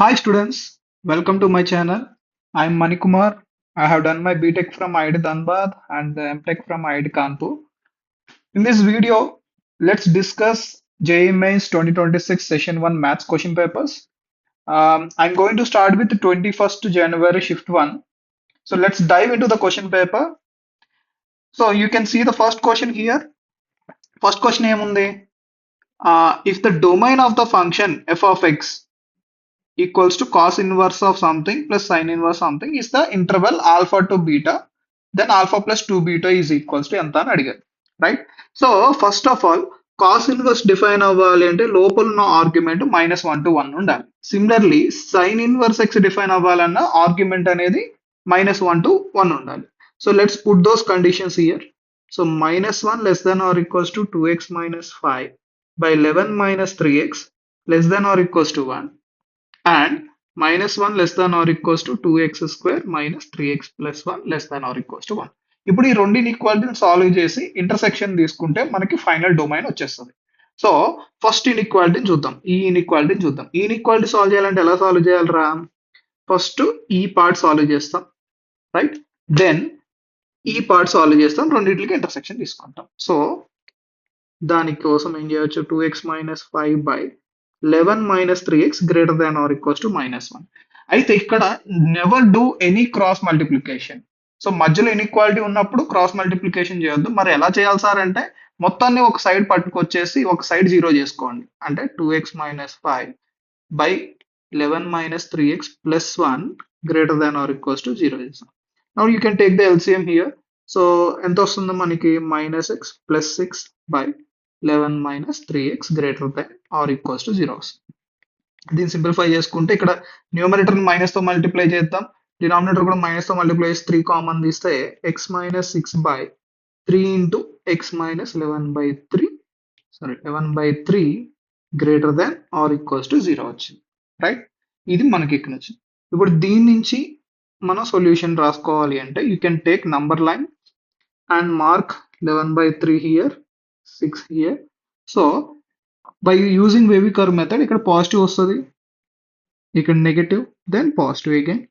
Hi students, welcome to my channel. I'm Manikumar. I have done my BTech from IIT Dhanbad and the MTech from IIT Kanpur. In this video, let's discuss JEE Mains 2026 Session 1 Maths question papers. I'm going to start with the 21st January Shift 1. So let's dive into the question paper. So you can see the first question here. First question ఏముంది? If the domain of the function f of x equals to cos inverse of something plus sin inverse something is the interval alpha to beta, then alpha plus 2 beta is equals to ఎంత అని అడిగారు, right? So first of all cos inverse define అవ్వాలి అంటే లోపల ఉన్న argument -1 to 1 ఉండాలి. Similarly sine inverse X define అవ్వాలన్న argument అనేది -1 to 1 ఉండాలి. So let's put those conditions here. So -1 less than or equals to 2x minus 5 by 11 minus 3x less than or equals to 1 and -1 less than or equals to 2x square minus 3x plus 1 less than or equals to 1. ఇప్పుడు ఈ రెండు ఇన్ఈక్వాలిటీని solve చేసి intersection తీసుకుంటే మనకి final domain వచ్చేస్తుంది. So first ఇన్ఈక్వాలిటీని చూద్దాం. ఈ inequality solve చేయాలంటే ఎలా సాల్వ్ చేయాలరా? ఫస్ట్ ఈ పార్ట్ సాల్వ్ చేస్తాం, రైట్? దెన్ ఈ పార్ట్ సాల్వ్ చేస్తాం, రెండింటికి ఇంటర్సెక్షన్ తీసుకుంటాం. సో దానికోసం ఏం చేయొచ్చు? 2x minus 5 by 11 minus 3x greater than or equals to -1. అయితే ఇక్కడ never do any cross multiplication. So మధ్యలో ఇన్ఈక్వాలిటీ ఉన్నప్పుడు క్రాస్ మల్టిప్లికేషన్ చేయొద్దు. మరి ఎలా చేయాలి సార్ అంటే మొత్తాన్ని ఒక సైడ్ పట్టుకొచ్చేసి ఒక సైడ్ జీరో చేసుకోండి. అంటే 2x minus 5 by 11 minus 3x plus 1 greater than or equals to 0 చేస్తాం. Now you can take the LCM here. So ఎంత వస్తుందో మనకి -x plus 6 by 11 minus 3x greater than or equals to 0 వస్తుంది. దీన్ని simplify చేసుకుంటే ఇక్కడ న్యూమరేటర్ మైనస్ తో multiply చేద్దాం, డినామినేటర్ కూడా మైనస్ తో మల్టిప్లై చేసి 3 కామన్ తీస్తే x minus 6 by 3 into x minus 11 by 3 greater than or equals to 0 వచ్చింది, రైట్? ఇది మనకి ఇక్కడ వచ్చింది. ఇప్పుడు దీని నుంచి మనం సొల్యూషన్ రాసుకోవాలి అంటే you can take number line and mark 11 by 3 here, 6 here. So by using wavy curve method ఇక్కడ పాజిటివ్ వస్తుంది, ఇక్కడ negative, then positive again,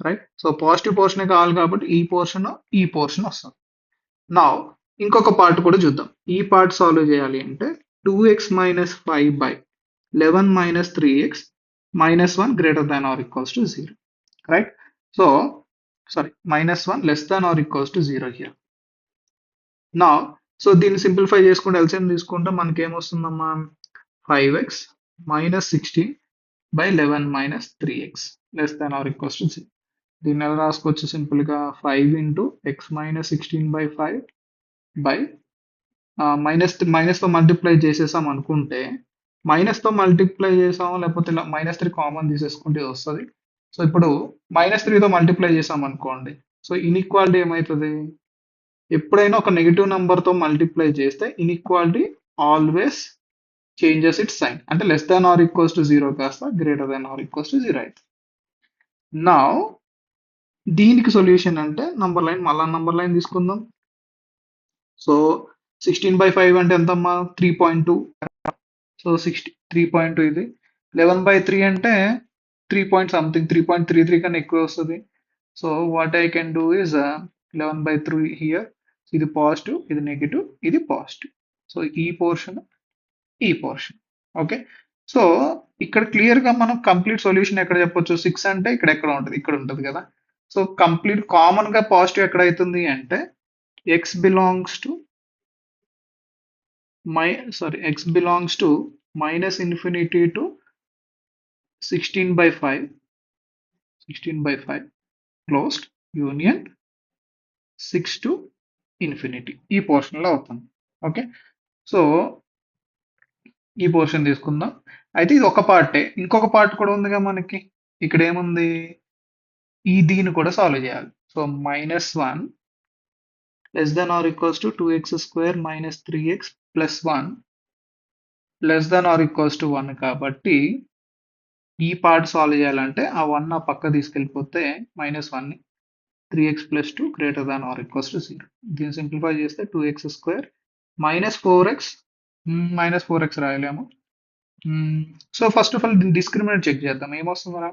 right? So positive portion కావాలి కాబట్టి ఈ పోర్షన్ వస్తుంది. నా ఇంకొక పార్ట్ కూడా చూద్దాం. ఈ పార్ట్ సాల్వ్ చేయాలి అంటే 2x minus 5 by 11 minus 3x minus 1 greater than or equals to 0, right? So sorry -1 less than or equals to 0 here. నా సో దీన్ని సింప్లిఫై చేసుకుంటే ఎల్సిఎం తీసుకుంటే మనకి ఏమొస్తుందమ్మా? 5x minus 16 by 11 minus 3x less than or equals to 0. దీన్ని ఎలా రాసుకోవచ్చు? Simple గా 5 into x minus 16 by 5 by minus తో మల్టిప్లై చేసేసాం అనుకుంటే, మైనస్ తో మల్టిప్లై చేసాము లేకపోతే ఇలా -3 కామన్ తీసేసుకుంటే ఇది వస్తుంది. సో ఇప్పుడు -3 తో మల్టిప్లై చేసాం అనుకోండి, సో ఇన్ఈక్వాలిటీ ఏమవుతుంది? ఎప్పుడైనా ఒక నెగిటివ్ నంబర్ తో మల్టిప్లై చేస్తే inequality always changes its sign, అంటే less than or equals to 0 కాస్త greater than or equals to 0 అయితే. నా దీనికి సొల్యూషన్ అంటే నంబర్ లైన్ తీసుకుందాం. సో 16 by 5 అంటే ఎంతమ్మా? 3.2. సో 3.2 ఇది. 11 by 3 అంటే 3 పాయింట్ సంథింగ్, 3.33 కన్నా ఎక్కువ వస్తుంది. So what I can do is 11 by 3 here. ఇది పాజిటివ్, ఇది నెగిటివ్, ఇది పాజిటివ్. సో ఈ పోర్షన్, ఓకే. సో ఇక్కడ క్లియర్ గా మనం కంప్లీట్ సొల్యూషన్ ఎక్కడ చెప్పొచ్చు? 6 అంటే ఇక్కడ ఉంటుంది, ఇక్కడ ఉంటుంది కదా. సో కంప్లీట్ కామన్ గా పాజిటివ్ ఎక్కడ అవుతుంది అంటే x belongs to minus infinity to 16 by 5 closed union 6 to infinity ఈ పోర్షన్ లో అవుతుంది. ఓకే, సో ఈ పోర్షన్ తీసుకుందాం. అయితే ఇది ఒక పార్టే, ఇంకొక పార్ట్ కూడా ఉందిగా మనకి. ఇక్కడ ఏముంది? దీన్ని కూడా సాల్వ్ చేయాలి. So -1 less than or equals to 2x square minus 3x plus 1 less than or equals to 1 కాబట్టి ఈ పార్ట్ సాల్వ్ చేయాలంటే ఆ 1 ఆ పక్క తీసుకెళ్ళిపోతే -1 3x plus 2 greater than or equals to 0. దీన్ని సింప్లిఫై చేస్తే 2x square minus 4x రాయలేము, సో ఫస్ట్ ఆఫ్ ఆల్ దీన్ని డిస్క్రిమినెంట్ చెక్ చేద్దాం. ఏమొస్తుంది మన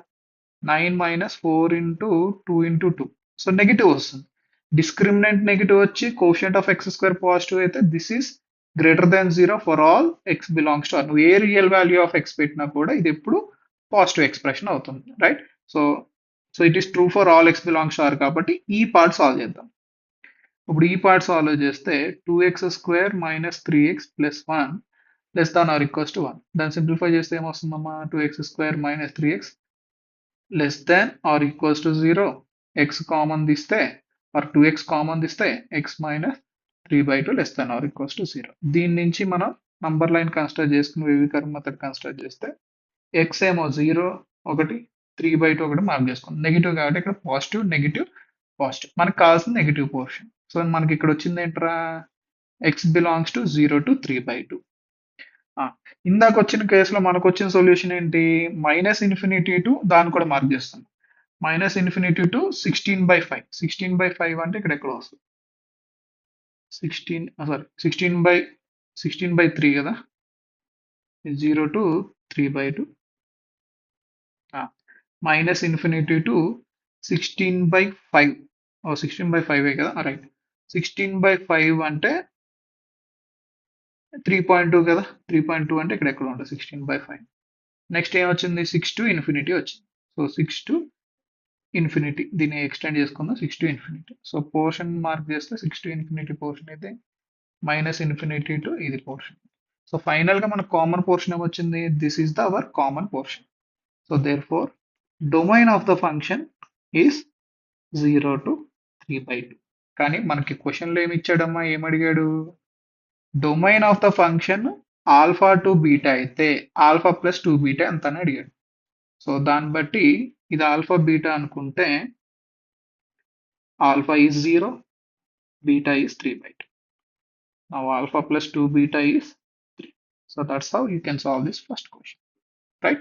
9 minus 4 into 2 into 2. So negative వస్తుంది. డిస్క్రిమినెంట్ నెగిటివ్ వచ్చి coefficient of x square positive అయితే this is greater than zero for all x belongs to R. నువ్వు ఏ రియల్ వాల్యూ ఆఫ్ ఎక్స్ పెట్టినా కూడా ఇది ఎప్పుడు పాజిటివ్ ఎక్స్ప్రెషన్ అవుతుంది, right? So so it is true for all x belongs to are కాబట్టి ఈ పార్ట్ సాల్వ్ చేద్దాం. ఇప్పుడు ఈ పార్ట్ సాల్వ్ చేస్తే 2x square minus 3x plus 1 less than or equals to 1. దాన్ని సింప్లిఫై చేస్తే ఏమొస్తుందమ్మా? 2x square minus 3x less than or equals to 0. X common తీస్తే are 2x common తీస్తే x minus 3/2 less than or equals to 0. దీని నుంచి మనం number line consider చేసుకుని వేవికర్ method consider చేస్తే x ఏమో 0 ఒకటి 3/2 ఒకటి మార్క్ చేసుకుందాం. నెగిటివ్ కాబట్టి ఇక్కడ పాజిటివ్ నెగిటివ్ పాజిటివ్. మనకు కావాల్సిన నెగిటివ్ పోర్షన్. సో మనకి ఇక్కడ వచ్చింది ఏంట్రా? x belongs to 0 to 3/2. ఇందాక వచ్చిన కేసులో మనకు వచ్చిన సొల్యూషన్ ఏంటి? మైనస్ ఇన్ఫినిటీ టు దాన్ని కూడా మార్క్ చేస్తాం. Minus infinity to 16/5. 16/5 అంటే ఇక్కడ ఎక్కడ వస్తుంది? 16/3 కదా, 0 టు 3/2. Minus infinity to 16/5. 16/5 కదా, రైట్. 16/5 అంటే 3.2 కదా, 3.2 అంటే ఇక్కడ ఎక్కడ ఉంటుంది? 16/5. నెక్స్ట్ ఏం వచ్చింది? 6 టు ఇన్ఫినిటీ వచ్చింది. సో 6 టు ఇన్ఫినిటీ దీన్ని ఎక్స్టెండ్ చేసుకుందాం. 6 to infinity. So portion mark చేస్తే 6 టు ఇన్ఫినిటీ పోర్షన్ అయితే మైనస్ ఇన్ఫినిటీ టు ఇది పోర్షన్. సో ఫైనల్ గా మనకు కామన్ పోర్షన్ ఏమొచ్చింది? This is the our common portion. So therefore domain of the function is 0 to 3/2. కానీ మనకి క్వశ్చన్లో ఏమి ఇచ్చాడమ్మా? ఏమడిగాడు? Domain of the function alpha to beta అయితే ఆల్ఫా ప్లస్ 2 బీటా ఎంత అని అడిగాడు. సో దాన్ని బట్టి ఇది ఆల్ఫా బీటా అనుకుంటే alpha is 0, beta is 3/2. Now alpha plus 2 beta is 3. So that's how you can solve this first question, right?